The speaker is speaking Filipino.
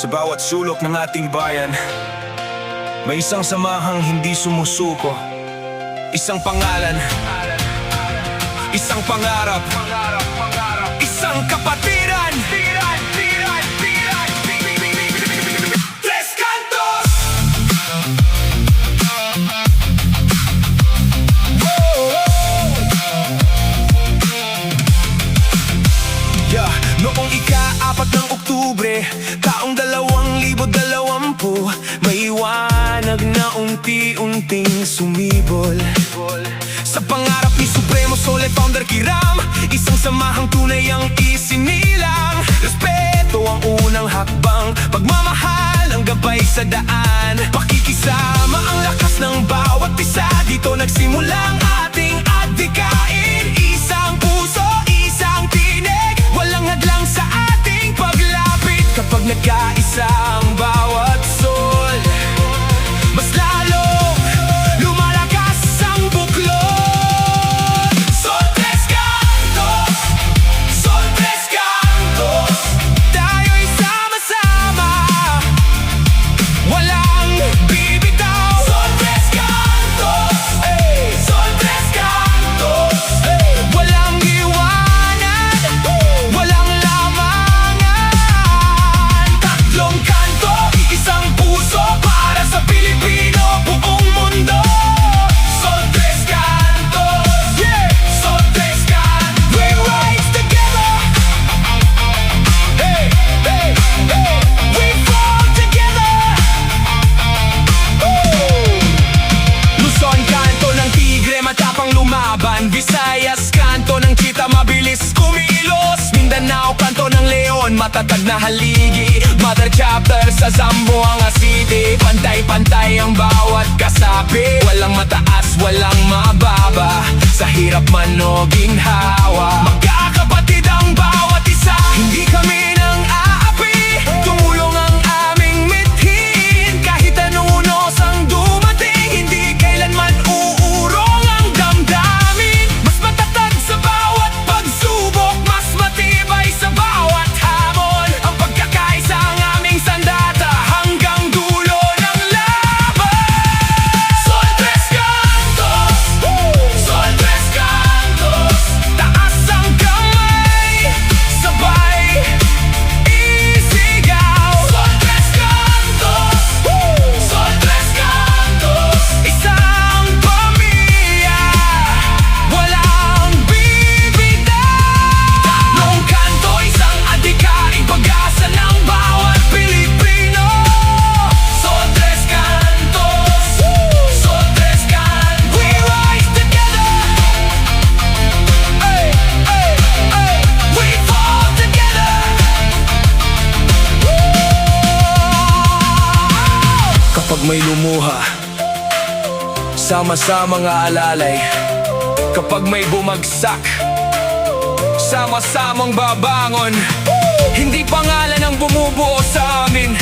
Sa bawat sulok ng ating bayan, may isang samahang hindi sumusuko. Isang pangalan, isang pangarap, isang kapatiran. Tres Cantos! Yeah, noong ika-4 ng Oktubre, taong 2020, may iwanag na unti-unting sumibol. Sa pangarap ni Supremo Sole Founder Kiram, isang samahang tunay ang isinilang. Respeto ang unang hakbang, pagmamahal ang gabay sa daan. Pakikisama ang lakas ng bawat isa, dito nagsimula ang ating adhikain. Isang puso, isang tinig, walang hadlang sa ating paglapit. Kapag nagkaisa ang bawat soul, mas lalong lumalakas ang buklod. Sol Tres Cantos, Sol Tres Cantos, tayo'y sama-sama, walang bibitaw. Sol Tres Cantos, Sol Tres Cantos, walang iwanan, walang lamangan. Tatlong kanto, isang puso para sa Pilipino, buong mundo. Sol Tres Cantos, Sol Tres Cantos, we rise together. Hey, hey, hey, we fall together. Luzon, kanto ng tigre, matapang lumaban. Visayas, kanto ng cheetah, mabilis kumilos. Mindanao, kanto ng leon, matatag na haligi. Mother chapter sa Zamboanga City, pantay-pantay ang bawat kasapi. Walang mataas, walang mababa, sa hirap man o ginhawa. Magkakapatid ang bawat isa, hindi kami nang aapi. Tumulong ang aming mithin, kahit anong unos ang dumating. Hindi kailanman uurong ang damdamin, mas matatag sa bawat pagsubok, mas matibay sa bawat hamon. Ang pagkakaisa ang aming sandata, hanggang dulo ng laban. Sol Tres Cantos, Sol Tres Cantos, taas ang kamay, sabay isigaw. Sol Tres Cantos, Sol Tres Cantos, isang pamilya, walang bibitaw. Tatlong kanto, isang adhikain, pag-asa ng bawat Pilipino. Sol Tres Cantos, Sol Tres Cantos, we rise together. Hey, hey, hey, we fall together. Kapag may lumuha, sama-samang aalalay. Kapag may bumagsak, sama-samang babangon. Hindi pangalan ang bumubuo sa amin,